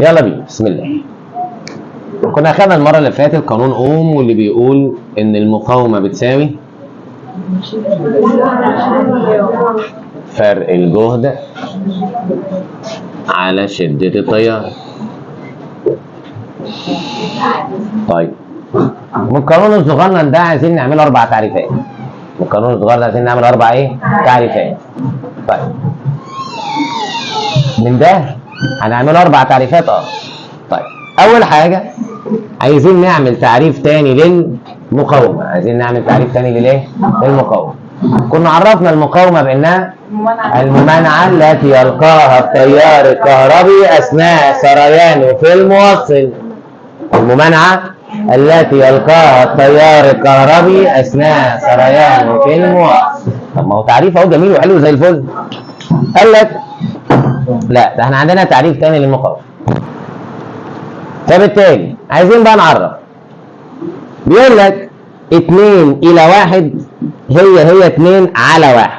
يلا بينا بسم الله. كنا اخدنا المره اللي فاتت قانون اوم واللي بيقول ان المقاومه بتساوي فرق الجهد على شده التيار. طيب من القانون الصغنن ده عايزين نعمل 4 تعريفات. من القانون الصغير ده عايزين نعمل 4 تعريفات. طيب من ده هنعمل 4 تعريفات. طيب اول حاجه عايزين نعمل تعريف تاني للمقاومه. عايزين نعمل تعريف تاني للمقاومه. كنا عرفنا المقاومه بانها الممانعه التي يلقاها التيار الكهربي اثناء سريانه في الموصل. الممانعه التي يلقاها التيار الكهربي اثناء سريانه في الموصل. طب ما هو تعريف اهو جميل وحلو زي الفل. قال لك لا ده احنا عندنا تعريف تاني للمقاومه. فبالتالي عايزين بقى نعرف. بيقول لك 2 إلى 1 هي 2 على 1.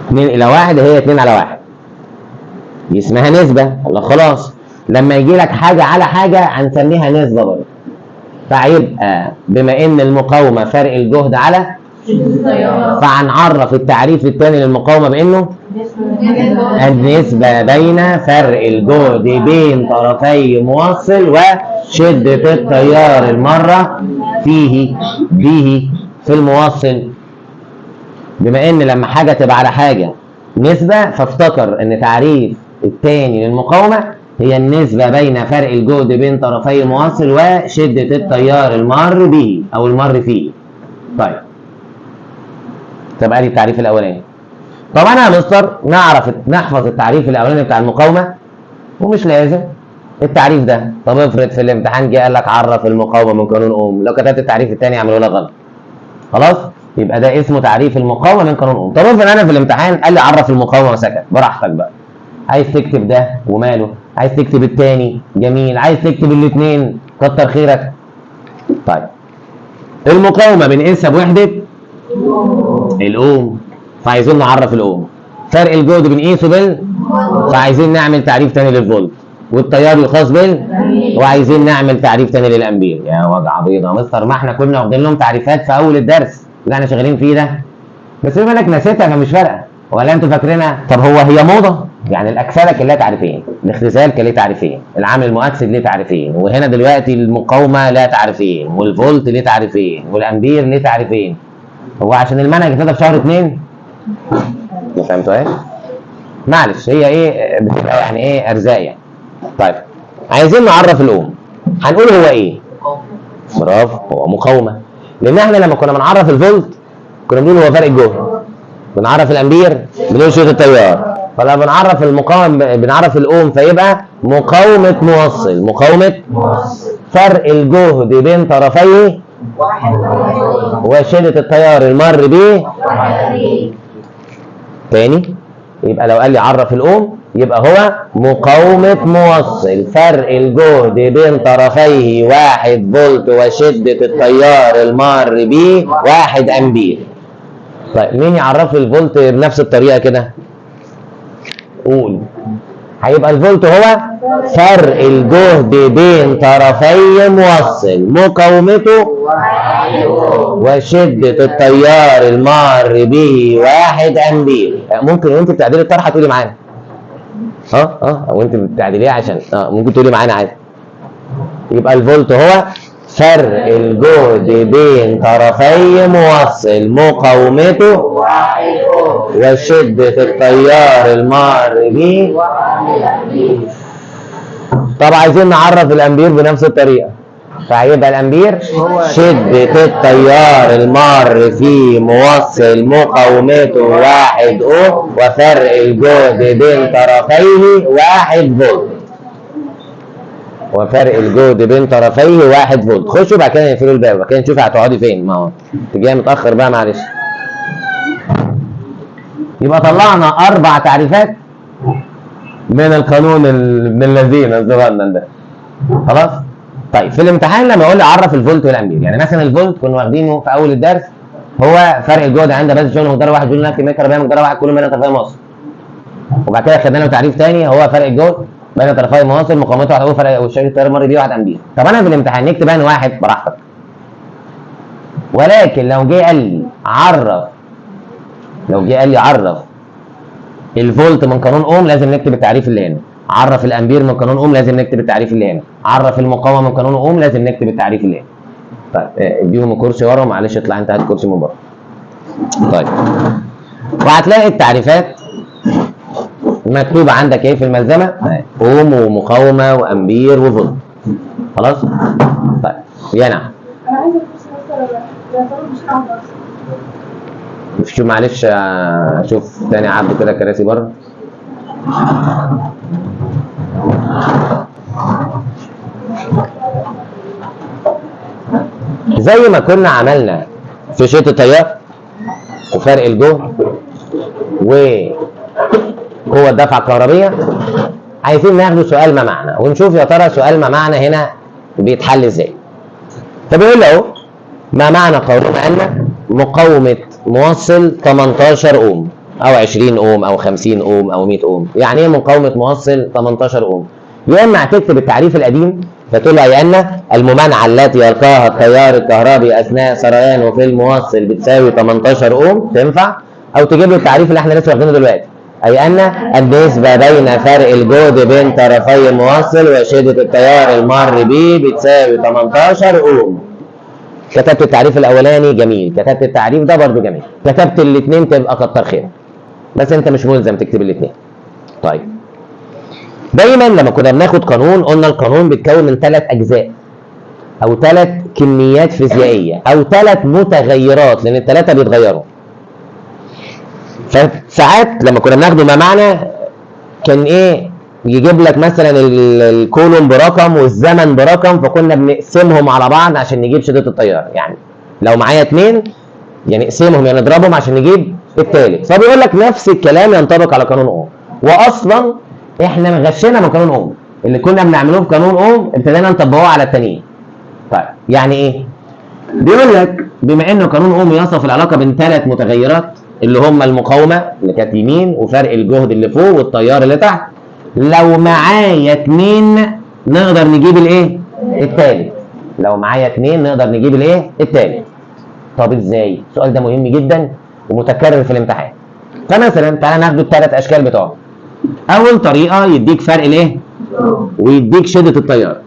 2 إلى 1 هي 2 على 1. دي اسمها نسبة. الله خلاص لما يجي لك حاجة على حاجة هنسميها نسبة برضه. فهيبقى بما إن المقاومة فرق الجهد على فهنعرف التعريف الثاني للمقاومة بإنه النسبة بين فرق الجهد بين طرفي موصل وشدة التيار المرة فيه به في الموصل. بما ان لما حاجة تبقى على حاجة نسبة فافتكر ان تعريف الثاني للمقاومة هي النسبة بين فرق الجهد بين طرفي الموصل وشدة التيار المر به او المر فيه. طيب تبقى دي التعريف الاولاني. طب انا يا مستر نحفظ التعريف الاولاني بتاع المقاومه ومش لازم التعريف ده. طب افرض في الامتحان جه قال لك عرف المقاومه من قانون اوم، لو كتبت التعريف الثاني يعملوا لك غلط. خلاص يبقى ده اسمه تعريف المقاومه من قانون اوم. طب افرض انا في الامتحان قال لي عرف المقاومه وسكت، براحتك بقى. عايز تكتب ده وماله، عايز تكتب الثاني جميل، عايز تكتب الاثنين كتر خيرك. طيب المقاومه بنقيسها بوحده الاوم، فعايزين نعرف الاوم. فرق الجهد بنقيسه فعايزين نعمل تعريف تاني للفولت. والتيار الخاص وعايزين نعمل تعريف تاني للامبير. يا وجع بيضه يا مستر، ما احنا كنا واخدين لهم تعريفات في اول الدرس اللي احنا شغالين فيه ده، بس بما انك نسيتها فمش فارقه. ولا انتوا فاكرينها؟ طب هي موضه يعني. الاكسده كان لها تعريفين، الاختزال كان ليه تعريفين، العامل المؤكسد ليه تعريفين، وهنا دلوقتي المقاومه لها تعريفين، والفولت ليه تعريفين، والامبير ليه تعريفين. هو عشان المنهج ابتدى في شهر 2 ما فهمتوهاش؟ معلش هي بتبقى يعني ارزاق يعني. طيب عايزين نعرف الاوم. هنقول هو ايه؟ برافو، هو مقاومه. لان احنا لما كنا بنعرف الفولت كنا بنقول هو فرق الجهد، بنعرف الامبير بنقول شده التيار، فلما بنعرف المقاومه بنعرف الاوم فيبقى مقاومه موصل. مقاومه فرق الجهد بين طرفيه وشده التيار المر به. تاني يبقى لو قال لي عرف الاوم يبقى هو مقاومة موصل فرق الجهد بين طرفيه 1 فولت وشدة التيار المار به 1 امبير. طيب مين يعرف لي الفولت بنفس الطريقة كده؟ قول. هيبقى الفولت هو فرق الجهد بين طرفي موصل مقاومته وشدة التيار المار به 1 امبير. ممكن وانت بتعدلي الطرحه تقولي معانا. وانت بتعدليها عشان ممكن تقولي معانا عادي. يبقى الفولت هو فرق الجهد بين طرفي موصل مقاومته وشدة التيار المار به. طب عايزين نعرف الامبير بنفس الطريقة، فهيبقى الامبير شدة التيار المار في موصل مقاومته 1 اوم وفرق الجهد بين طرفيه 1 فولت. وفرق الجهد بين طرفيه 1 فولت. خشوا بعد كده نقفلوا الباب وبعد كده نشوف هتقعدي فين. ما هو انت جاي متاخر بقى معلش. يبقى طلعنا 4 تعريفات من القانون ابن الذين الصغنن ده. خلاص؟ طيب في الامتحان لما يقول لي عرف الفولت والامبير، يعني مثلا الفولت كنا واخدينه في اول الدرس هو فرق الجهد عند بس شغل مقدار 1 جول نفسي متر بقى مقدار 1 كل ما طرفي موصل. وبعد كده خدنا له تعريف ثاني هو فرق الجهد بين طرفي مواصل مقاومته 1 فرق وشريط التيار المري بيه 1 امبير. طب انا في الامتحان نكتب ان واحد براحتك، ولكن لو جه قال لي عرف الفولت من قانون اوم لازم نكتب التعريف اللي هنا، عرف الامبير من قانون اوم لازم نكتب التعريف اللي هنا، عرف المقاومه من قانون اوم لازم نكتب التعريف اللي هنا. طيب اديهم الكرسي ورا، معلش اطلع انت هات الكرسي من بره. طيب وهتلاقي التعريفات مكتوبه عندك ايه في الملزمه؟ اوم ومقاومه وامبير وفولت. خلاص؟ طيب يا نعم. انا عايزه مش قاعده. شوف معلش شوف تاني عبد كده كراسي بره. زي ما كنا عملنا في شيط التيار وفرق الجهد وقوة الدفعة الكهربية، عايزين ناخد سؤال ما معنى ونشوف يا ترى سؤال ما معنى هنا بيتحل ازاي. فبيقول له اهو ما معنى قولنا ان مقاومة موصل 18 اوم او 20 اوم او 50 اوم او 100 اوم. يعني ايه مقاومة موصل 18 اوم؟ يا اما هتكتب التعريف القديم فتقول له ان الممانعة التي يلقاها التيار الكهربي اثناء سريانه في الموصل بتساوي 18 اوم، تنفع؟ او تجيب له التعريف اللي احنا لسه واخدينه دلوقتي، اي ان النسبة بين فرق الجهد بين طرفي الموصل وشدة التيار المر به بتساوي 18 اوم. كتبت التعريف الاولاني جميل، كتبت التعريف ده برضه جميل، كتبت الاثنين تبقى كتر خير، بس انت مش ملزم تكتب الاثنين. طيب دايما لما كنا بناخد قانون قلنا القانون بيتكون من 3 اجزاء او 3 كميات فيزيائيه او 3 متغيرات، لان ال3 بيتغيروا. فساعات لما كنا بناخده ما معنى كان ايه يجيب لك مثلا الكولوم برقم والزمن برقم، فكنا بنقسمهم على بعض عشان نجيب شدة التيار. يعني لو معايا 2 يعني نقسمهم يعني نضربهم عشان نجيب الثالث. فبيقول لك نفس الكلام ينطبق على قانون اوم، واصلا احنا غشينا من قانون اوم اللي كنا بنعملوه في قانون اوم ابتدينا نطبقوه على التانيين. طيب يعني ايه؟ بيقول لك بما ان قانون اوم يصف العلاقه بين 3 متغيرات اللي هم المقاومه اللي كانت يمين وفرق الجهد اللي فوق والتيار اللي تحت، لو معايا 2 نقدر نجيب الايه؟ الثالث. لو معايا 2 نقدر نجيب الايه؟ الثالث. طب ازاي؟ السؤال ده مهم جدا ومتكرر في الامتحان. فمثلا تعالى ناخد ال3 اشكال بتوعهم. اول طريقه يديك فرق الايه؟ ويديك شده التيار.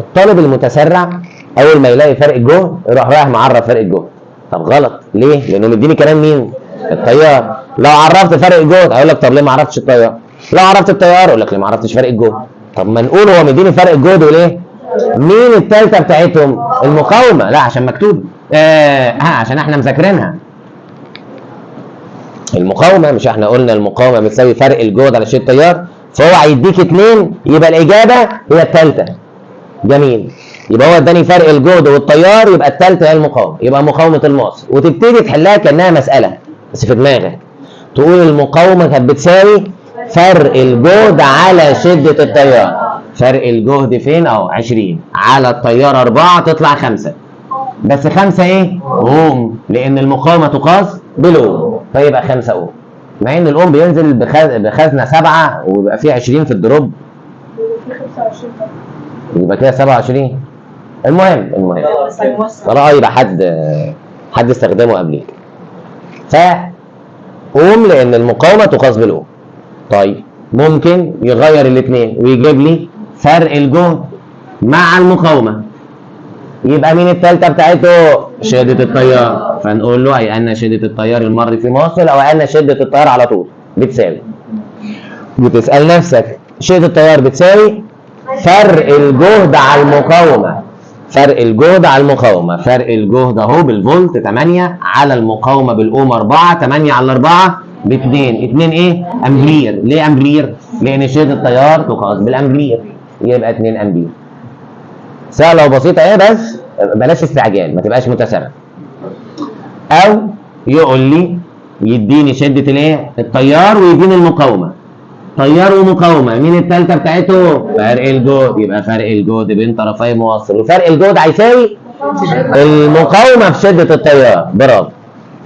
الطالب المتسرع اول ما يلاقي فرق الجهد يروح رايح معرف فرق الجهد. طب غلط، ليه؟ لانه مديني كلام مين؟ التيار. لو عرفت فرق الجهد اقول لك طب ليه ما عرفتش التيار؟ لو عرفت التيار اقول لك ليه ما عرفتش فرق الجهد؟ طب ما نقول هو مديني فرق الجهد وليه؟ مين الثالثه بتاعتهم؟ المقاومه. لا عشان مكتوب عشان احنا مذاكرينها. المقاومه، مش احنا قلنا المقاومه بتساوي فرق الجهد على شدة التيار؟ فهو هيديك 2 يبقى الاجابه هي الثالثه. جميل، يبقى هو اداني فرق الجهد والتيار، يبقى الثالثه هي المقاومه، يبقى مقاومه الموصل. وتبتدي تحلها كانها مساله بس في دماغك، تقول المقاومه كانت بتساوي فرق الجهد على شده التيار. فرق الجهد فين؟ اهو 20 على التيار 4 تطلع 5، بس 5 ايه؟ اوم، لان المقاومه تقاس بالاوم فيبقى 5 اوم. مع ان الاوم بينزل بخزنه 7 ويبقى فيه 20 في الدروب يبقى كده 27. المهم خلاص يبقى حد استخدمه قبليك. اوم لان المقاومه تقاس بالاوم. طيب ممكن يغير الاثنين ويجيب لي فرق الجهد مع المقاومه، يبقى مين الثالثه بتاعته؟ شده التيار. فنقول له اي ان شده التيار المر في موصل او ان شده التيار على طول بتساوي، وتسال نفسك شده التيار بتساوي فرق الجهد على المقاومه. فرق الجهد على المقاومه، فرق الجهد اهو بالفولت 8 على المقاومه بالاوم 4، 8 على 4 ب2، 2 ايه؟ امبير. ليه امبير؟ لان شده التيار تقاس بالامبير، يبقى 2 امبير. سهله وبسيطه ايه، بس بلاش استعجال ما تبقاش متسرع. او يقول لي يديني شده الايه؟ التيار ويديني المقاومه. تيار ومقاومه، مين الثالثه بتاعته؟ فرق الجهد، يبقى فرق الجهد بين طرفي موصل، وفرق الجهد هيساوي المقاومه في شده التيار. برافو.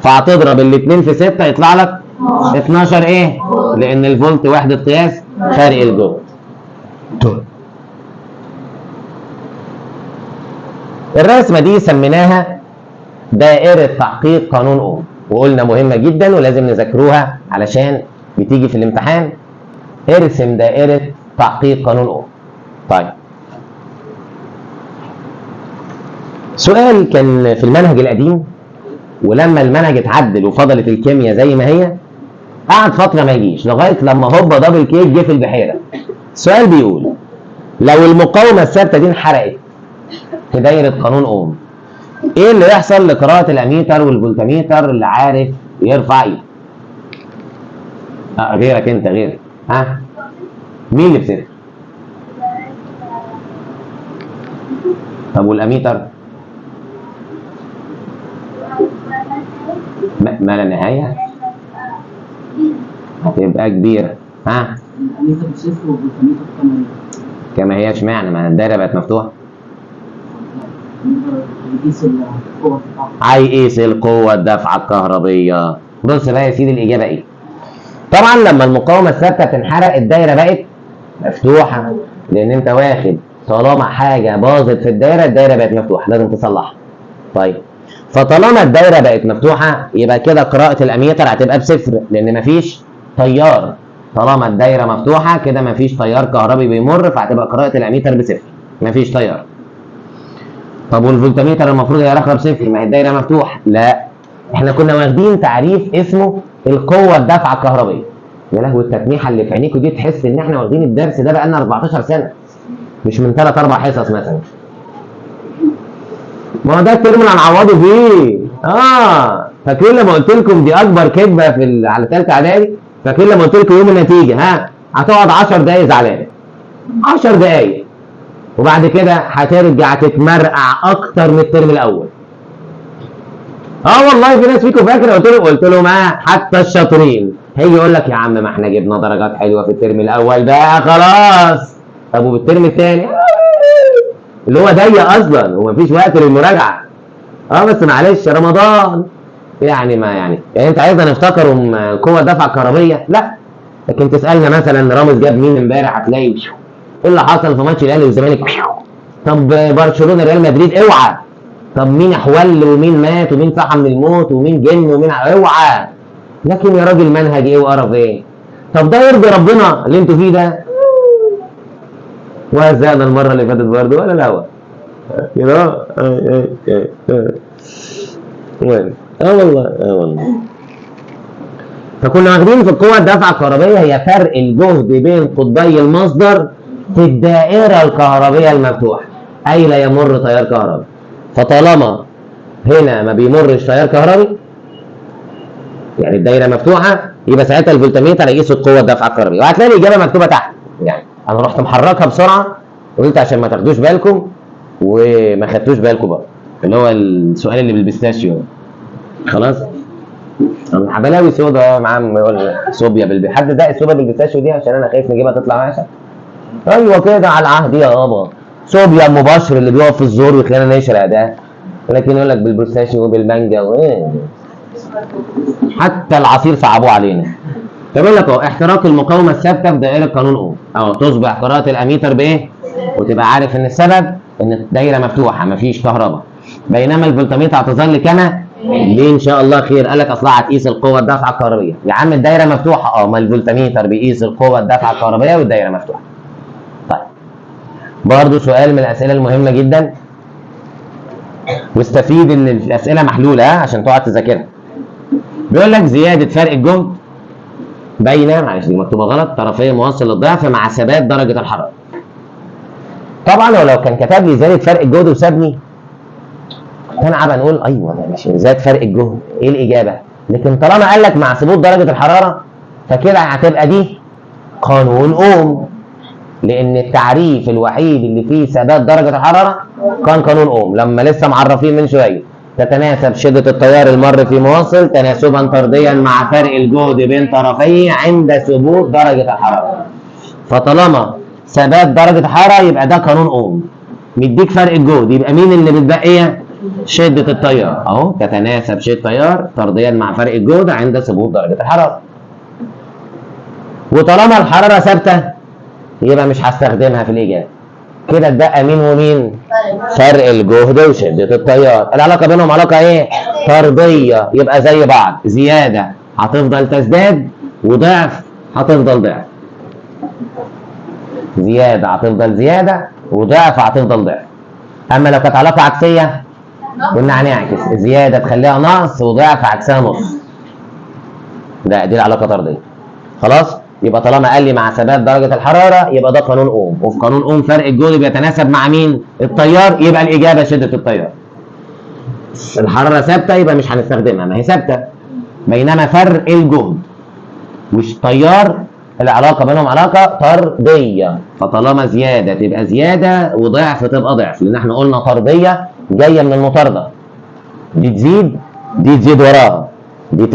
فهتضرب الاثنين في 6 يطلع لك 12 ايه؟ لان الفولت وحده قياس فرق الجهد. الرسمة دي سميناها دائرة تحقيق قانون أوم، وقلنا مهمة جدا ولازم نذاكروها علشان بتيجي في الامتحان. ارسم دائرة تحقيق قانون أوم. طيب، سؤال كان في المنهج القديم، ولما المنهج اتعدل وفضلت الكيمياء زي ما هي قعد فترة ما يجيش لغاية لما هوبا دبل كيك جه في البحيرة. السؤال بيقول لو المقاومة الثابتة دي انحرقت في دايرة قانون أوم، ايه اللي يحصل لقراءة الاميتر والفولتميتر اللي عارف يرفع ايده؟ غيرك انت غيرك. ها؟ مين اللي بصفر؟ طب والاميتر؟ ما لا نهاية هتبقى كبيرة. ها؟ الاميتر بصفر والفولتميتر كما هي. اشمعنى؟ ما الدايرة بقت مفتوحة. هيقيس القوة الدافعة الكهربية. بص بقى يا سيدي الإجابة إيه؟ طبعا لما المقاومة الثابتة بتنحرق الدايرة بقت مفتوحة، لأن أنت واخد طالما حاجة باظت في الدايرة، الدايرة بقت مفتوحة لازم تصلحها. طيب، فطالما الدايرة بقت مفتوحة يبقى كده قراءة الأميتر هتبقى بصفر، لأن مفيش تيار. طالما الدايرة مفتوحة كده مفيش تيار كهربي بيمر، فهتبقى قراءة الأميتر بصفر، مفيش تيار. طب والفولتميتر المفروض يرقم صفر، ما هي الدايره مفتوحه. لا، احنا كنا واخدين تعريف اسمه القوه الدافعه الكهربيه. يا لهوي التسميحه اللي في عينيكوا دي تحس ان احنا واخدين الدرس ده بقالنا 14 سنه، مش من 3 4 حصص مثلا. ما هو ده الترم اللي هنعوضه فيه. فاكرين لما قلت لكم دي اكبر كذبه على ثالثه اعدادي؟ فاكرين لما قلت لكم يوم النتيجه هتقعد 10 دقايق زعلان، 10 دقايق، وبعد كده هترجع تتمرقع اكتر من الترم الاول. والله في ناس فيكم فاكره قلت لهم حتى الشاطرين هيجي يقول لك يا عم ما احنا جبنا درجات حلوه في الترم الاول بقى خلاص. طب وبالترم الثاني اللي هو ضيق اصلا ومفيش وقت للمراجعه. بس معلش رمضان يعني، ما يعني انت عايزنا نفتكروا قوه الدفعه الكهربيه؟ لا. لكن تسالنا مثلا رامز جاب مين امبارح هتلاقي ايه اللي حصل في ماتش الاهلي والزمالك. طب برشلونه ريال مدريد اوعى. طب مين احول ومين مات ومين صحى من الموت ومين جن ومين اوعى. لكن يا راجل منهج ايه وقرف ايه؟ طب ده يرضي ربنا اللي انتوا فيه ده؟ وهزقنا المره اللي فاتت برضه ولا الهوا كده. والله فكنا واخدين في القوة الدافعة الكهربية هي فرق الجهد بين قطبي المصدر في الدائرة الكهربية المفتوحة، أي لا يمر تيار كهربي. فطالما هنا ما بيمرش تيار كهربي يعني الدايرة مفتوحة، يبقى ساعتها الفولتميتر هيقيس القوة الدافعة الكهربية. وهتلاقي الإجابة مكتوبة تحت. يعني أنا رحت محركها بسرعة وقلت عشان ما تاخدوش بالكم وما خدتوش بالكم بقى، اللي هو السؤال اللي بالبيستاشيو. خلاص؟ بلاوي سودا معاه يقول صوبيا حد ده الصوبيا بالبيستاشيو دي عشان انا خايف نجيبها تطلع وحشه. ايوه كده على العهد يا بابا. صوبيا مباشر اللي بيقف في الزور ويخلينا نشرق ده، لكن يقول لك بالبيستاشيو وبالمانجا حتى العصير صعبوه علينا. فبيقول لك اهو احتراق المقاومه الثابته في دائره قانون اوم، تصبح قراءه الاميتر بايه؟ وتبقى عارف ان السبب ان الدايره مفتوحه مفيش كهرباء، بينما الفولتميتر هتظل كما ليه ان شاء الله خير. قال لك اصلها هتقيس القوه الدافعه الكهربيه. يا عم الدايره مفتوحه، ما الفولتميتر بيقيس القوه الدافعه الكهربيه والدايره مفتوحه. طيب برضه سؤال من الاسئله المهمه جدا، واستفيد ان الاسئله محلوله عشان تقعد تذاكرها. بيقول لك زياده فرق الجهد بين، معلش دي مكتوبه غلط، طرفي موصل للضعف مع ثبات درجه الحراره. طبعا لو كان كتب لي زياده فرق الجهد وسابني كان عبا نقول ايوه ماشي زاد فرق الجهد ايه الاجابه. لكن طالما قال لك مع ثبوت درجه الحراره فكده هتبقى دي قانون اوم، لان التعريف الوحيد اللي فيه ثبات درجه الحراره كان قانون اوم. لما لسه معرفين من شويه تتناسب شده التيار المر في موصل تناسبا طرديا مع فرق الجهد بين طرفيه عند ثبوت درجه الحراره. فطالما ثبات درجه الحراره يبقى ده قانون اوم. مديك فرق الجهد يبقى مين اللي متبقيه؟ شدة التيار اهو، تتناسب شدة التيار طرديا مع فرق الجهد عند ثبوت درجة الحرارة. وطالما الحرارة ثابتة يبقى مش هستخدمها في الإجابة. كده اتبقى مين ومين؟ فرق الجهد وشدة التيار. العلاقة بينهم علاقة إيه؟ طردية، يبقى زي بعض. زيادة هتفضل تزداد، وضعف هتفضل ضعف. زيادة هتفضل زيادة، وضعف هتفضل ضعف. أما لو كانت علاقة عكسية كنا هنعكس، زيادة تخليها نقص، وضعف عكسها نص. دي العلاقة طردية. خلاص؟ يبقى طالما قال لي مع ثبات درجة الحرارة يبقى ده قانون أوم، وفي قانون أوم فرق الجهد بيتناسب مع مين؟ التيار، يبقى الإجابة شدة التيار. الحرارة ثابتة يبقى مش هنستخدمها، ما هي ثابتة. بينما فرق الجهد والتيار العلاقة بينهم علاقة طردية، فطالما زيادة تبقى زيادة، وضعف تبقى ضعف، لأن احنا قلنا طردية جاية من المطاردة. دي تزيد دي تزيد وراها، دي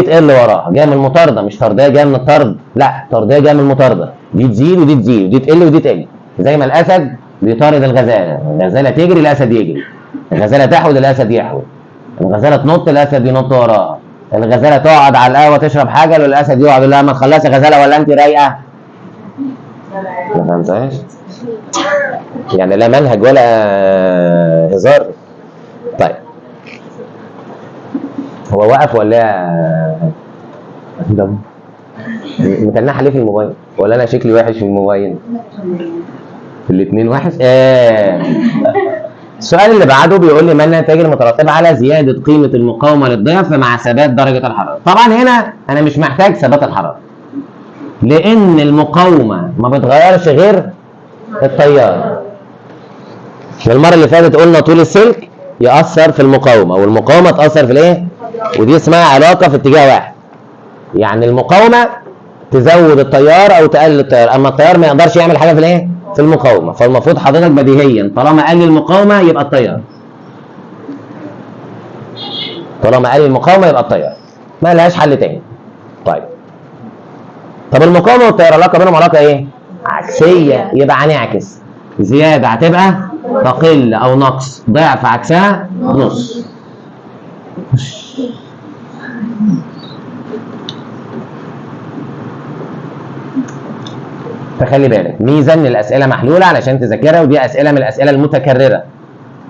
تقل وراها، جايه من المطارده، مش طرديه جايه من الطرد، لا طرديه جايه من المطارده. دي تزيد ودي تزيد ودي تقل ودي تقل، زي ما الاسد بيطارد الغزاله، الغزاله تجري الاسد يجري، الغزاله تحود الاسد يحود، الغزاله تنط الاسد ينط وراها، الغزاله تقعد على القهوه تشرب حاجه والاسد يقعد يقول لها ما تخلصي يا غزاله ولا انت رايقه؟ ما فهمتهاش؟ يعني لا منهج ولا هزار. طيب هو وقف ولا متنح ليه في الموبايل؟ ولا انا شكلي وحش في الموبايل؟ الاثنين وحش؟ السؤال اللي بعده بيقول لي ما النتائج المترتبه على زياده قيمه المقاومه للضعف مع ثبات درجه الحراره؟ طبعا هنا انا مش محتاج ثبات الحراره، لان المقاومه ما بتغيرش غير التيار. المره اللي فاتت قلنا طول السلك يأثر في المقاومه، والمقاومه تأثر في الايه؟ ودي اسمها علاقه في اتجاه واحد. يعني المقاومه تزود التيار او تقلل التيار، اما التيار ما يقدرش يعمل حاجه في الايه؟ في المقاومه. فالمفروض حضرتك بديهيا طالما قلل المقاومه يبقى التيار، طالما قلل المقاومه يبقى التيار، ما لهاش حل تاني. طيب طب المقاومه والتيار علاقه بينهم علاقه ايه؟ عكسيه، يبقى هنعكس. زياده هتبقى تقل او نقص، ضعف عكسها نص. فخلي بالك ميزه ان الاسئله محلوله علشان تذاكرها، ودي اسئله من الاسئله المتكرره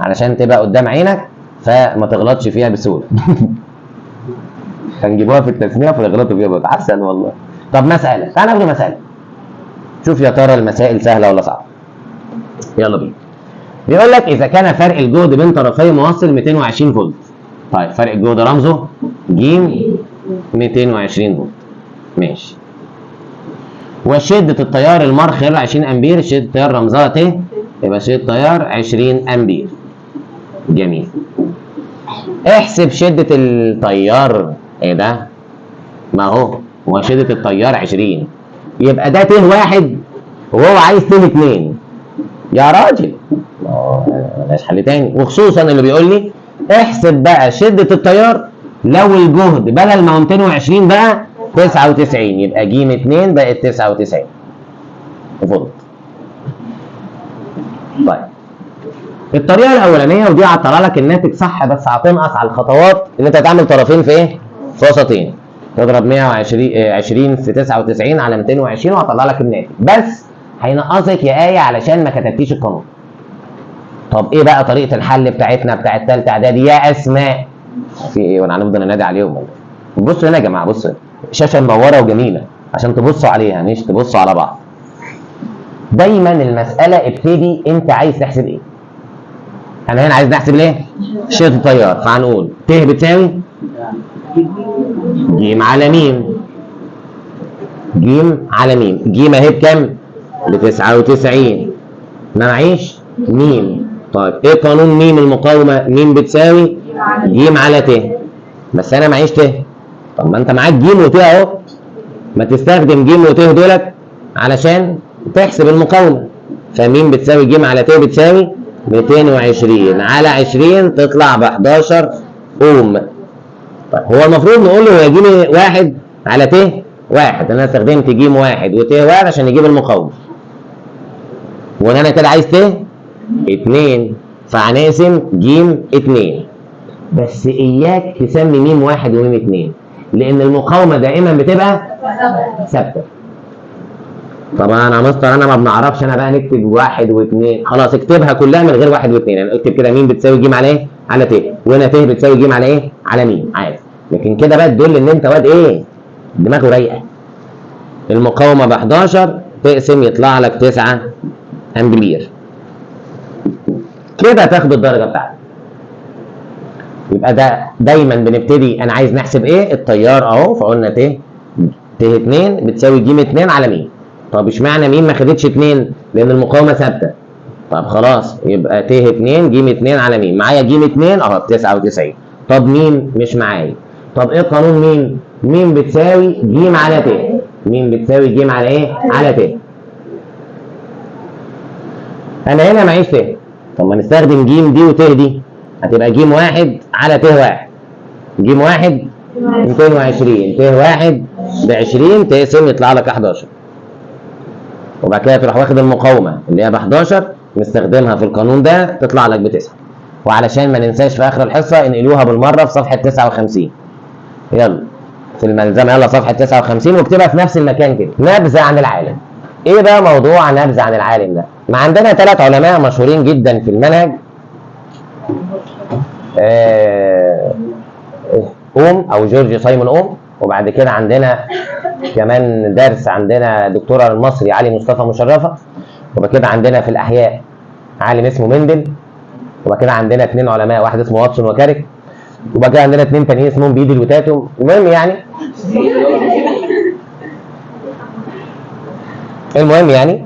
علشان تبقى قدام عينك فما تغلطش فيها بسهوله. هنجيبوها في التسميه فيغلطوا فيها بقى احسن والله. طب مساله، تعال ناخد مساله شوف يا ترى المسائل سهله ولا صعبه. يلا بينا. بيقول لك اذا كان فرق الجهد بين طرفي موصل 220 فولت. طيب فرق الجهد رمزه ج 220 فولت، ماشي. وشدة التيار المر خلال 20 امبير، شدة التيار رمزها ت، يبقى شدة التيار 20 امبير. جميل. احسب شدة التيار. ايه ده؟ ما هو شدة التيار 20، يبقى ده ت واحد وهو عايز ت 2 يا راجل. ملهاش حل تاني، وخصوصا اللي بيقول لي احسب بقى شدة التيار لو الجهد بدل ما هو 220 بقى 99، يبقى ج 2 بقت 99 فولت. طيب الطريقه الاولانيه ودي هتطلع لك الناتج صح، بس هتنقص على الخطوات ان انت تعمل طرفين في ايه؟ في وسطين. تضرب 120 في 99 على 220 وهطلع لك الناتج، بس هينقصك يا ايه علشان ما كتبتيش القانون. طب ايه بقى طريقه الحل بتاعتنا بتاعت ثالثه اعدادي يا اسماء؟ في ايه وانا هنفضل ننادي عليهم؟ بصوا هنا يا جماعه، بصوا شاشه منوره وجميله عشان تبصوا عليها مش تبصوا على بعض. دايما المساله ابتدي انت عايز تحسب ايه؟ انا هنا عايز نحسب الايه؟ شدة التيار، فهنقول ت بتساوي ج على م. ج على م، ج اهي بكام؟ ب 99. ما معيش م. طيب ايه قانون م المقاومه؟ م بتساوي ج على ت، بس انا معيش ت. طب ما انت معاك ج وت اهو، ما تستخدم ج وت دولت علشان تحسب المقاومه. فم بتساوي ج على ت بتساوي 220 على 20 تطلع ب 11 اوم. طيب هو المفروض نقول له هو ج 1 على ت 1، انا استخدمت ج 1 وت 1 عشان يجيب المقاومه، وانا كده عايز ت 2، فهنقسم ج 2. بس اياك تسمي م 1 وم 2، لان المقاومه دائما بتبقى ثابته. طبعا يا مستر انا ما بنعرفش انا بقى نكتب واحد واثنين، خلاص اكتبها كلها من غير واحد واثنين، يعني اكتب كده مين بتساوي ج على ايه؟ على ت، وهنا ت بتساوي ج على ايه؟ على مين، عادي. لكن كده بقى تدل ان انت واد ايه؟ دماغه رايقه. المقاومه ب 11 تقسم يطلع لك 9 امبير. كده تاخد الدرجه بتاعتك. يبقى ده دايما بنبتدي انا عايز نحسب ايه؟ التيار اهو، فقلنا ت 2 بتساوي ج 2 على مين. طب اشمعنى مين ما خدتش 2؟ لان المقاومه ثابته. طب خلاص يبقى ت 2 ج 2 على مين. معايا ج 2 اهو ب 99. طب مين مش معايا. طب ايه قانون مين؟ مين بتساوي ج على ت. مين بتساوي ج على ايه؟ على ت. انا هنا معيش ت، طب ما نستخدم ج دي وت دي، هتبقى ج 1 على ت 1. ج 1 220، ت 1 ب 20 تقسم يطلع لك 11. وبعد كده تروح واخد المقاومه اللي هي ب 11 نستخدمها في القانون ده تطلع لك ب 9. وعلشان ما ننساش في اخر الحصه انقلوها بالمره في صفحه 59. يلا في الملزمه، يلا صفحه 59 واكتبها في نفس المكان كده. نبذه عن العالم. ايه بقى موضوع نبذه عن العالم ده؟ ما عندنا 3 علماء مشهورين جدا في المنهج، اوم او جورج سايمون اوم. وبعد كده عندنا كمان درس عندنا دكتور المصري علي مصطفى مشرفه. وبعد كده عندنا في الاحياء عالم اسمه مندل. وبعد كده عندنا 2 علماء، واحد اسمه واتسون وكاريك. وبعد كده عندنا 2 تانيين اسمهم بيدل وتاتوم. المهم يعني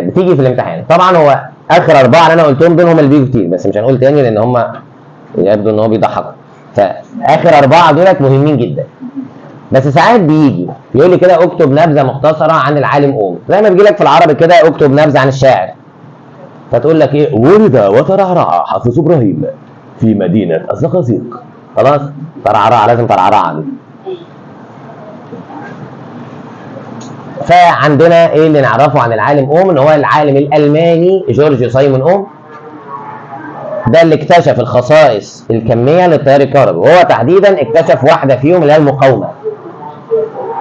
بتيجي في الامتحان. طبعا هو اخر 4 اللي انا قلتهم دول هم اللي بيجوا كتير، بس مش هنقول تاني لان هم يبدو ان هو بيضحكوا. فاخر 4 دولت مهمين جدا. بس ساعات بيجي يقول لي كده اكتب نبذه مختصره عن العالم اوم، زي ما بيجي لك في العربي كده اكتب نبذه عن الشاعر. فتقول لك ايه؟ ولد وترعرع حافظ ابراهيم في مدينه الزقازيق. خلاص؟ ترعرع لازم ترعرع دي. فعندنا ايه اللي نعرفه عن العالم اوم؟ ان هو العالم الالماني جورج سايمون اوم. ده اللي اكتشف الخصائص الكميه للتيار الكهربي، وهو تحديدا اكتشف واحده فيهم اللي هي المقاومه.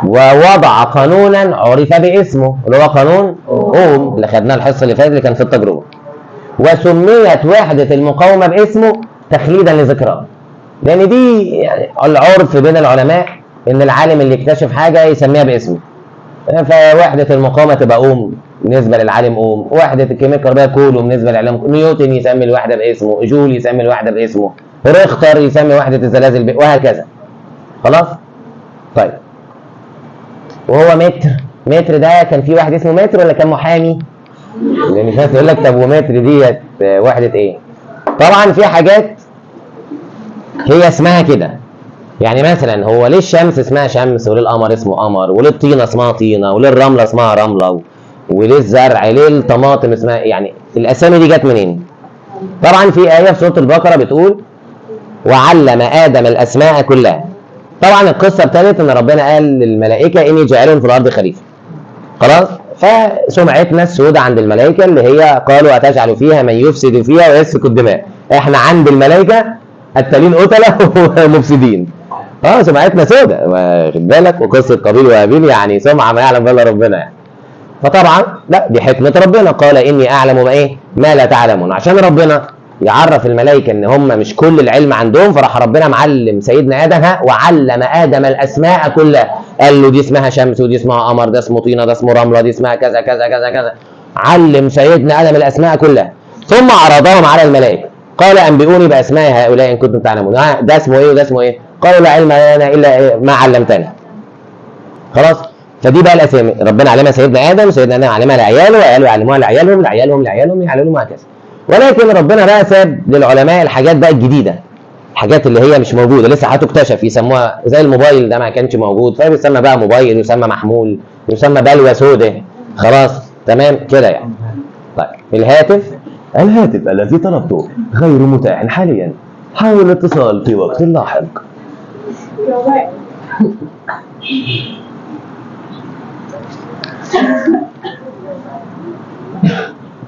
ووضع قانونا عرف باسمه اللي هو قانون اوم اللي خدناه الحصه اللي فاتت اللي كان في التجربه. وسميت وحده المقاومه باسمه تخليدا لذكراه. لان دي يعني العرف بين العلماء ان العالم اللي اكتشف حاجه يسميها باسمه. فوحده المقاومه تبقى اوم بالنسبه للعالم اوم، وحده الكيمياء الكهربائيه كولوم بالنسبه للعالم نيوتن يسمي الوحده باسمه، جول يسمي الوحده باسمه، ريختر يسمي وحده الزلازل وهكذا. خلاص؟ طيب. وهو متر ده كان في واحد اسمه متر ولا كان محامي؟ لان في ناس يقول لك طب ومتر ديت وحده ايه؟ طبعا في حاجات هي اسمها كده. يعني مثلا هو ليه الشمس اسمها شمس، وليه القمر اسمه قمر، وليه الطينه اسمها طينه، وليه الرمله اسمها رمله، وليه الزرع، ليه الطماطم اسمها، يعني الاسامي دي جت منين؟ طبعا في ايه في سوره البقره بتقول وعلم ادم الاسماء كلها. طبعا القصه ابتدت ان ربنا قال للملائكه اني جاعل في الارض خليفه. خلاص؟ فسمعتنا السوداء عند الملائكه اللي هي قالوا اتجعل فيها من يفسد فيها ويسفك الدماء. احنا عند الملائكه قتالين قتله ومفسدين. سمعتنا سوداء، واخد بالك؟ وقصه قابيل وهابيل يعني سمعه ما يعلم بها ربنا يعني. فطبعا لا دي حكمه ربنا، قال اني اعلم ما لا تعلمون، عشان ربنا يعرف الملائكه ان هم مش كل العلم عندهم. فراح ربنا معلم سيدنا ادم وعلم ادم الاسماء كلها. قال له دي اسمها شمس، ودي اسمها قمر، ده اسمه طينه، ده اسمه رمله، دي اسمها كذا كذا كذا كذا. علم سيدنا ادم الاسماء كلها ثم عرضهم على الملائكه. قال انبئوني باسماء هؤلاء ان كنتم تعلمون. ده اسمه ايه وده اسمه ايه؟ قالوا لا علم لنا الا ما علمتنا. خلاص؟ فدي بقى الاسامي ربنا علمها سيدنا ادم، سيدنا ادم علمها لعياله، وعياله يعلموها لعيالهم، لعيالهم لعيالهم يعلموها وهكذا. ولكن ربنا بقى ساب للعلماء الحاجات بقى الجديده، الحاجات اللي هي مش موجوده لسه هتكتشف، يسموها زي الموبايل ده ما كانش موجود فبيسمى بقى موبايل، يسمى محمول، يسمى بلوى سوداء. خلاص؟ تمام كده يعني. طيب الهاتف الذي طلبته غير متاح حاليا، حاول الاتصال في وقت لاحق.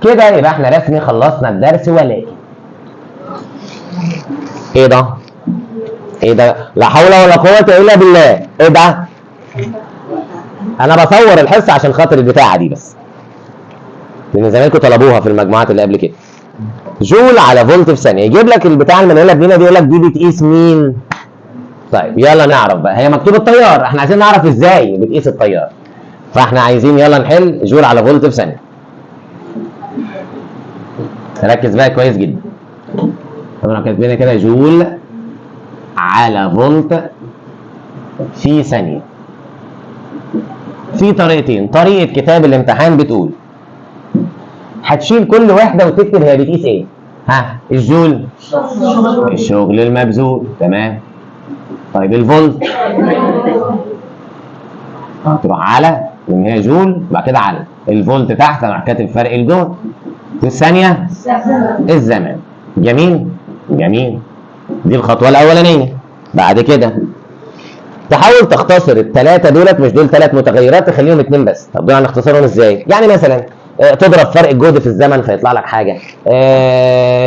كده يبقى احنا رسمي خلصنا الدرس. ولكن ايه ده؟ لا حول ولا قوة الا بالله. ايه ده؟ انا بصور الحصه عشان خاطر البتاعه دي بس، لان زمايلكم طلبوها في المجموعات اللي قبل كده. جول على فولت في ثانيه، يجيب لك البتاع المنقله بينا دي، يقول لك دي بتقيس مين؟ طيب يلا نعرف بقى، هي مكتوب التيار، احنا عايزين نعرف ازاي بتقيس التيار، فاحنا عايزين يلا نحل جول على فولت في ثانيه. ركز بقى كويس جدا. طبعا كاتبين كده جول على فولت في ثانيه. في طريقتين، طريقه كتاب الامتحان بتقول هتشيل كل واحده وتكتب هي بتقيس ايه. ها، الجول الشغل المبذول، تمام. طيب الفولت تروح على، لان هي جول بعد كده على الفولت تحت، راح كاتب فرق الجهد، والثانيه الزمن. جميل جميل، دي الخطوه الاولانيه. بعد كده تحاول تختصر الثلاثه دولت، مش دول ثلاث متغيرات، تخليهم اثنين بس. طب دول هنختصرهم ازاي؟ يعني مثلا تضرب فرق الجهد في الزمن فيطلع لك حاجه،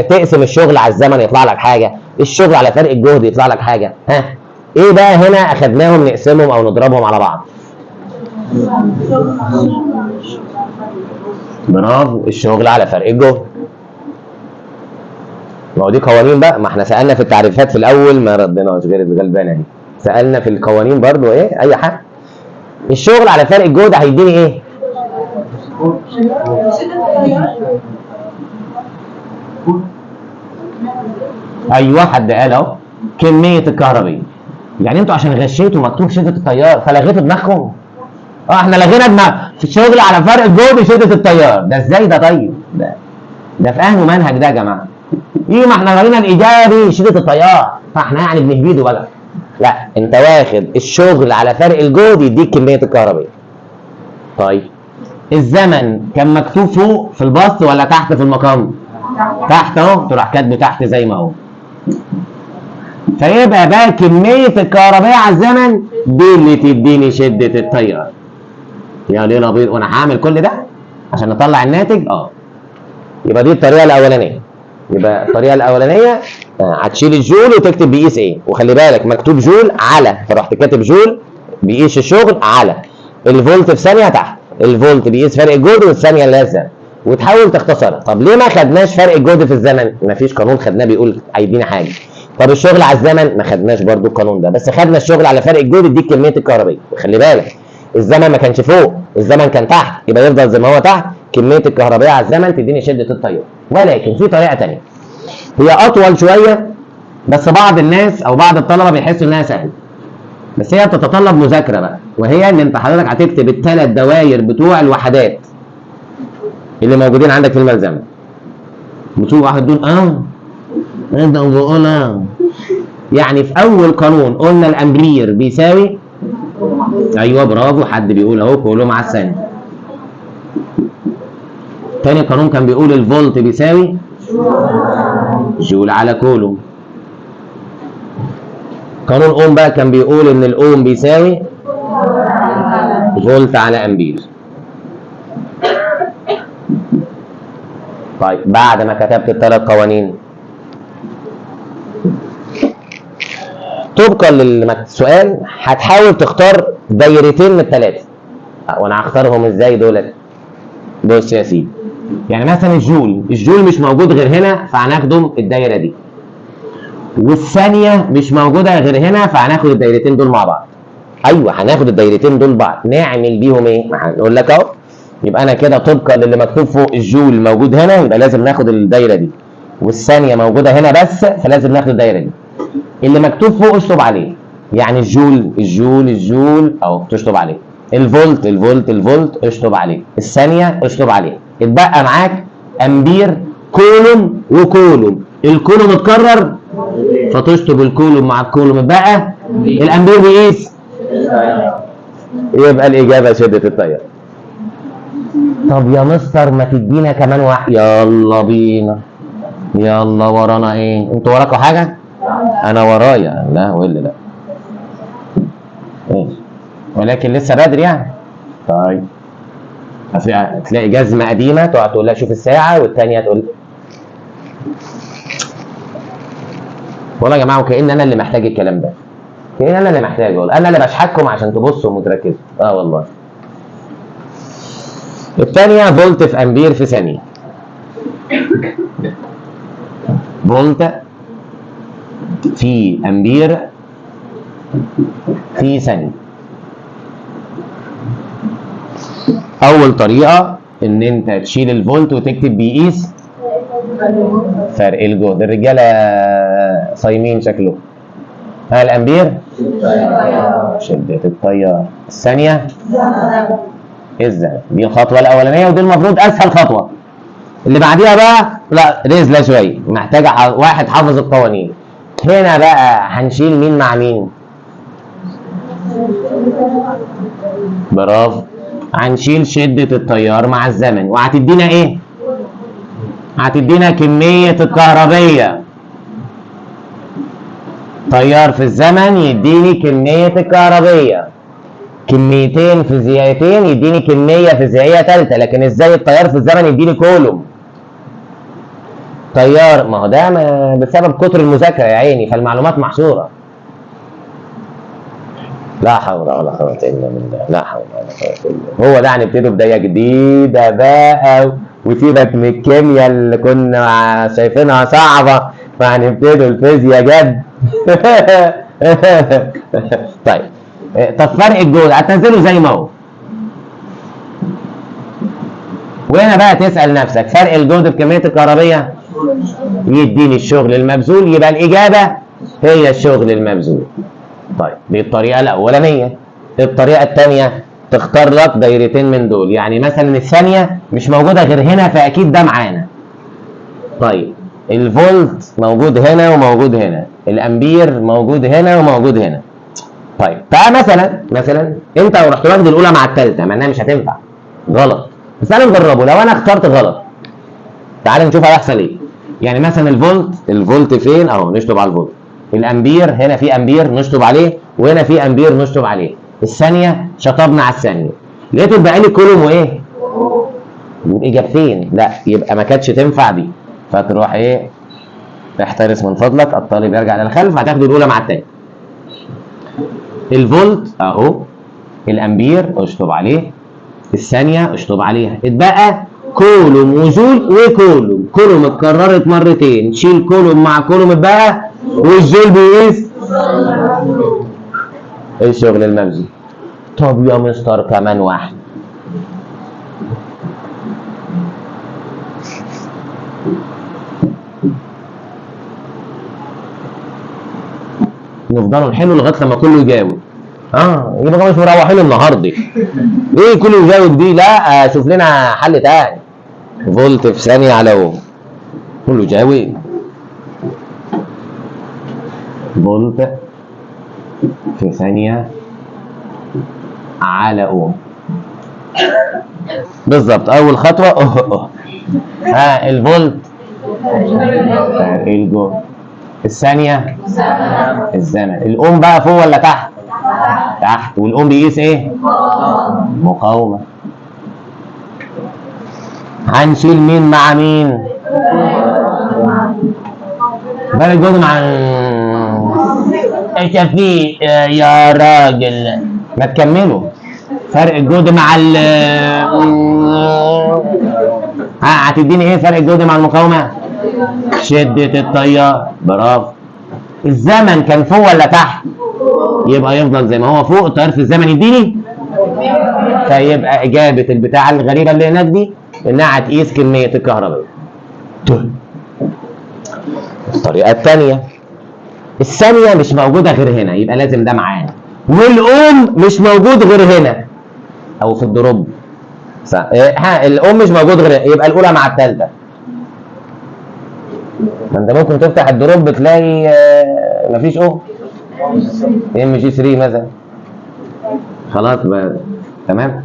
تقسم الشغل على الزمن يطلع لك حاجه، الشغل على فرق الجهد يطلع لك حاجه. ها، ايه بقى هنا اخدناهم نقسمهم او نضربهم على بعض؟ برافو، الشغل على فرق الجهد. ما هو دي قوانين بقى، ما احنا سالنا في التعريفات في الاول ما ردناش غير الغلبانه دي، سالنا في القوانين برضو ايه اي حاجه. الشغل على فرق الجهد هيديني ايه؟ ايوه حد قال اهو كميه الكهربيه. يعني انتوا عشان غشيتوا مكتوب شده التيار فلغيتوا دماغكم؟ احنا لغينا دماغ في الشغل على فرق الجهد شده التيار. ده ازاي ده؟ طيب ده في اهل منهج ده يا جماعه. ايه، ما احنا لغينا الايجابي شده التيار، فاحنا يعني بنهبده بقى. لا، انت واخد الشغل على فرق الجهد يديك كميه الكهربيه. طيب الزمن كان مكتوب فوق في البسط ولا تحت في المقام؟ تحت اهو، تروح كاتبه تحت زي ما هو. فيبقى بقى كميه الكهربيه على الزمن دي اللي تديني شده التيار. يا ليل ابيض، وانا هعمل كل ده عشان نطلع الناتج؟ يبقى دي الطريقه الاولانيه. يبقى الطريقه الاولانيه هتشيل الجول وتكتب بيقيس ايه، وخلي بالك مكتوب جول على، فرحت كاتب جول بيقيس الشغل على الفولت في ثانيه تحت، الفولت بيقيس فرق الجهد والثانيه اللي هي الزمن، وتحاول تختصرها. طب ليه ما خدناش فرق الجهد في الزمن؟ مفيش قانون خدناه بيقول هيدينا حاجه. طب الشغل على الزمن ما خدناش برضو القانون ده، بس خدنا الشغل على فرق الجهد يديك كميه الكهربيه. وخلي بالك الزمن ما كانش فوق، الزمن كان تحت، يبقى يفضل زي ما هو تحت، كميه الكهربيه على الزمن تديني شده التيار. ولكن في طريقه ثانيه هي اطول شويه، بس بعض الناس او بعض الطلبه بيحسوا انها سهله، بس هي بتتطلب مذاكره بقى، وهي ان انت حضرتك هتكتب الثلاث دوائر بتوع الوحدات اللي موجودين عندك في الملزمه. بتوع واحد دول انت بقول يعني في اول قانون قلنا الامبير بيساوي، ايوه برافو، حد بيقول اهو كله مع الثاني. تاني قانون كان بيقول الفولت بيساوي جول على كولوم. قانون اوم بقى كان بيقول ان الاوم بيساوي فولت على امبير. طيب بعد ما كتبت الثلاث قوانين، طبقا للسؤال هتحاول تختار دايرتين من الثلاثه. وانا هختارهم ازاي دولت؟ بص يا سيدي، يعني مثلا الجول مش موجود غير هنا فهناخده الدايره دي، والثانيه مش موجوده غير هنا فهناخد الدايرتين دول مع بعض. ايوه هناخد الدايرتين دول بعض، نعمل بيهم ايه؟ ما هنقول لك اهو. يبقى انا كده طبقا للي مكتوب فوق الجول موجود هنا، يبقى لازم ناخد الدايره دي، والثانيه موجوده هنا بس فلازم ناخد الدايره دي. اللي مكتوب فوق اشطب عليه، يعني الجول اهو تشطب عليه، الفولت اشطب عليه، الثانيه اشطب عليه. اتبقى معاك امبير كولوم وكولوم، الكولوم اتكرر فتشطب الكولوم مع الكولوم، اتبقى الامبير بيقيس، يبقى الاجابه شده التيار. طب يا مستر ما تدينا كمان واحد؟ يلا بينا، يلا ورانا ايه؟ انتوا وراكوا حاجه؟ انا ورايا لا ولا لا، ولكن لسه بدري يعني. طيب هتلاقي جزمه قديمه تقعد تقول لها شوف الساعه، والثانيه تقول والله يا جماعه وكأن انا اللي محتاج الكلام ده، كأن انا اللي محتاجه، انا اللي بشحككم عشان تبصوا وتركزوا. والله الثانية فولت في امبير في ثانية. فولت في امبير في ثانية. اول طريقة ان انت تشيل الفولت وتكتب بيقيس فرق الجهد. الرجالة صايمين شكله. ها الامبير شدة التيار، الثانية الزمن. دي الخطوة الأولانية ودي المفروض أسهل خطوة. اللي بعديها بقى لا رزلة شوية، محتاجة واحد حافظ القوانين. هنا بقى هنشيل مين مع مين؟ برافو. هنشيل شدة التيار مع الزمن، وهتدينا إيه؟ هتدينا كمية الكهربية. تيار في الزمن يديني كمية الكهربية. كميتين فيزيائيتين يديني كمية فيزيائية ثالثة. لكن ازاي التيار في الزمن يديني كولوم؟ تيار، ما هو ده بسبب كتر المذاكرة يا عيني، فالمعلومات محصورة. لا حول ولا قوة إلا بالله، لا حول ولا قوة إلا بالله. هو ده هنبتدي بداية جديدة بقى، وسيبك من الكيمياء اللي كنا شايفينها صعبة، فهنبتدي الفيزياء جد. طيب طب فرق الجهد هتنزله زي ما هو. وهنا بقى تسأل نفسك فرق الجهد بكمية الكهربية يديني الشغل المبذول، يبقى الإجابة هي الشغل المبذول. طيب دي الطريقة الأولانية. الطريقة الثانية تختار لك دايرتين من دول، يعني مثلا الثانية مش موجودة غير هنا فأكيد ده معانا. طيب الفولت موجود هنا وموجود هنا، الأمبير موجود هنا وموجود هنا. طيب تعال مثلا انت لو رحت واخد الاولى مع الثالثه، مع انها مش هتنفع، غلط، بس انا نجربه. لو انا اخترت غلط تعال نشوف هيحصل ايه. يعني مثلا الفولت فين اهو، نشطب على الفولت. الامبير هنا في امبير نشطب عليه، وهنا في امبير نشطب عليه. الثانيه شطبنا على الثانيه، لقيته اتبقى لي كولوم وايه؟ اجابتين. لا يبقى ما كانتش تنفع دي، فتروح ايه؟ احترس من فضلك، الطالب يرجع للخلف. هتاخد الاولى مع الثانيه. الفولت اهو، الامبير اشطب عليه، الثانيه اشطب عليها، اتبقى كولوم وجول وكولوم. كولوم اتكررت مرتين، شيل كولوم مع كولوم اتبقى، والجول بيقيس الشغل المبذول. طب يا مستر كمان واحد. نفضلوا نحلوا لغايه لما كله يجاوب. يبقى مش مروحين النهارده. ايه كله يجاوب دي؟ لا شوف لنا حل تاني. فولت في ثانيه على اوم، كله يجاوب. فولت في ثانيه على اوم بالظبط. اول خطوه الفولت الجهد، الثانيه الزمن. الاوم بقى فوق ولا تحت؟ تحت. والاوم بيقيس ايه؟ مقاومه. هنشيل مين مع مين؟ فرق الجهد مع شفيق يا راجل، ما تكملوا. فرق الجهد مع هتديني ايه فرق الجهد مع المقاومه؟ شدة التيار. برافو. الزمن كان فوق ولا تحت؟ يبقى يفضل زي ما هو فوق. التيار في الزمن يديني، فيبقى اجابه البتاعه الغريبه اللي هناك دي انها هتقيس كميه الكهرباء. الطريقه الثانيه، الثانيه مش موجوده غير هنا، يبقى لازم ده معانا. والاوم مش موجود غير هنا او في الدروب. الاوم مش موجود غير هنا، يبقى الاولى مع الثالثه. ما انت ممكن تفتح الدروب تلاقي مفيش اوم، ام جي 3 مثلا. خلاص بقى تمام.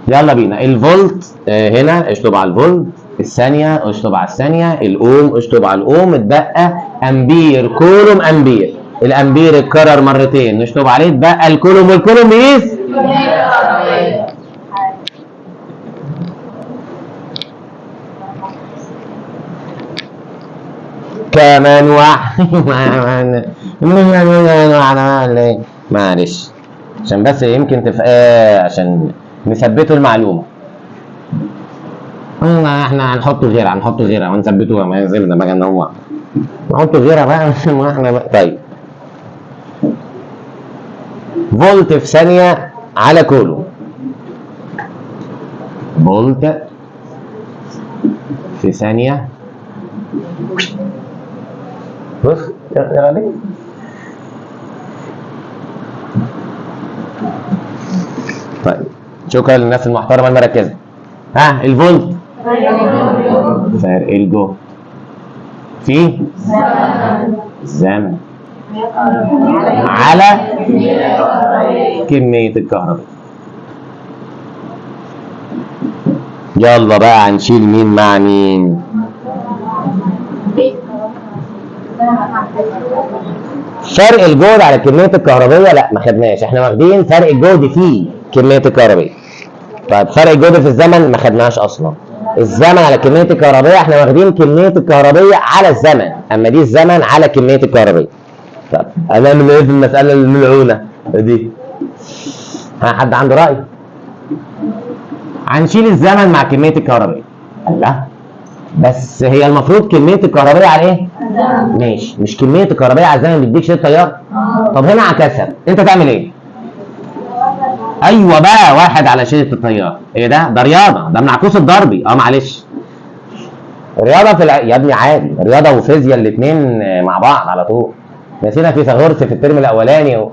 يلا بينا. الفولت هنا اشطب على الفولت، الثانيه اشطب على الثانيه، الاوم اشطب على الاوم، اتبقى امبير كولوم امبير. الامبير اتكرر مرتين نشطب عليه، اتبقى الكولوم، والكولوم بيقيس كمان واحد. معلش عشان بس يمكن عشان نثبتوا المعلومه. احنا هنحط غيرها ونثبتوها، ما يلزمنا بقى ان هو نحط غيرها بقى. ما احنا بقى. طيب فولت في ثانية على كولوم. فولت في ثانية. بص يا غالي. طيب شكرا للناس المحترمة المركزة. ها الفولت فرق الجهد في زمن على كمية الكهرباء. يلا بقى هنشيل مين مع مين؟ فرق الجهد على كمية الكهربية لا ما خدناش، احنا واخدين فرق الجهد في كمية الكهربية. طيب فرق الجهد في الزمن ما خدناش اصلا. الزمن على كمية الكهربية احنا واخدين كمية الكهربية على الزمن، اما دي الزمن على كمية الكهربية. طب هنعمل ايه في المسألة الملعونة دي؟ ها حد عنده رأي؟ هنشيل الزمن مع كمية الكهربية. لا بس هي المفروض كمية الكهربية على ايه؟ ماشي، مش كمية الكهربية على الزمن بيديك شيء تيار؟ طب هنا عكسها، انت تعمل ايه؟ ايوه بقى واحد على شدة التيار. ايه ده رياضة، ده معكوس الضربي. معلش رياضة في يا ابني عادي، رياضة وفيزياء الاثنين مع بعض على طول. نسينا فيثاغورس في الترم الاولاني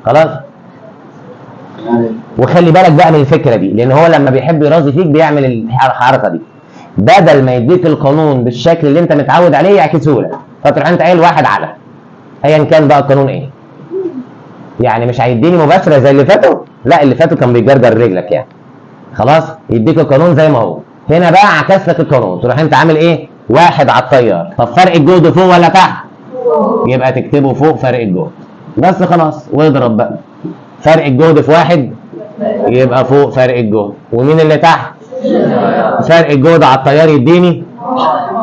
خلاص. وخلي بالك بقى من الفكرة دي، لان هو لما بيحب يرازي فيك بيعمل الحركة دي، بدل ما يديك القانون بالشكل اللي انت متعود عليه يعكسه لك، فتروح انت قايل واحد على ايا كان بقى القانون ايه. يعني مش هيديني مباشرة زي اللي فاتوا، لا اللي فاتوا كان بيجرجر رجلك يعني. خلاص يديك القانون زي ما هو. هنا بقى عكس لك القانون، تروح انت عامل ايه؟ واحد على التيار. طب فرق الجهد فوق ولا تحت؟ يبقى تكتبه فوق فرق الجهد بس خلاص، واضرب بقى فرق الجهد في واحد يبقى فوق فرق الجهد. ومين اللي تحت؟ فرق الجهد على التيار يديني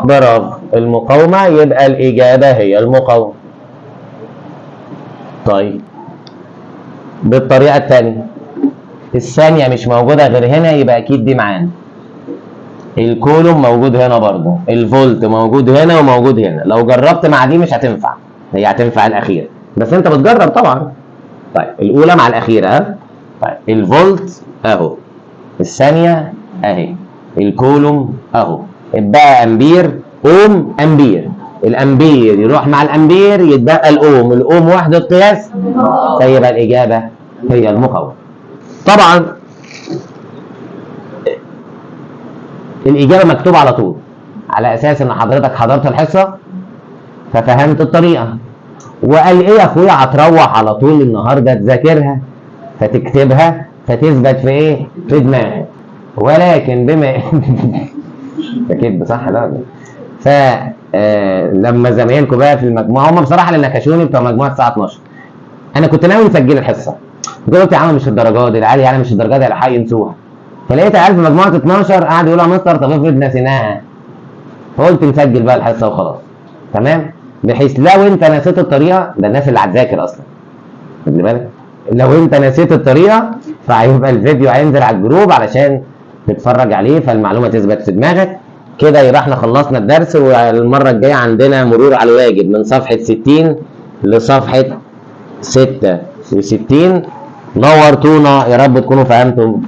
برافو المقاومة، يبقى الإجابة هي المقاومة. طيب بالطريقة الثانية، الثانية مش موجودة غير هنا، يبقى أكيد دي معانا. الكولوم موجود هنا برضه، الفولت موجود هنا وموجود هنا. لو جربت مع دي مش هتنفع، هي هتنفع الأخيرة بس أنت بتجرب طبعا. طيب الأولى مع الأخيرة. ها طيب الفولت أهو، الثانية أهي، الكولوم أهو. اتبقى أمبير أوم أمبير، الأمبير يروح مع الأمبير يتبقى الأوم، الأوم وحدة قياس، فيبقى الإجابة هي المقاومة. طبعا الإجابة مكتوبة على طول على أساس إن حضرتك حضرت الحصة ففهمت الطريقة، وقال إيه يا أخويا هتروح على طول النهاردة تذاكرها فتكتبها فتثبت في إيه؟ في دماغك. ولكن بما أكيد صح ده لما زمايلكم بقى في المجموعة هم بصراحة اللي نكشوني بتوع مجموعة الساعة 12، أنا كنت ناوي أسجل الحصة، قلت يا عم مش الدرجات دي، العيال يعني مش الدرجات دي الحق ينسوها. فلقيت عيال في مجموعة 12 قعدوا يقولوا يا مستر طب افرض نسيناها، فقلت نسجل بقى الحصة وخلاص. تمام؟ بحيث لو أنت نسيت الطريقة، ده الناس اللي هتذاكر أصلا. خلي بالك لو أنت نسيت الطريقة فهيبقى الفيديو هينزل على الجروب علشان تتفرج عليه فالمعلومة تثبت في دماغك. كده يبقى احنا خلصنا الدرس، والمرة الجاية عندنا مرور على الواجب من صفحة 60 لصفحة 66. نورتونا، يا رب تكونوا فهمتم.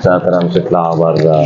شاطرة مش اطلعوا بره.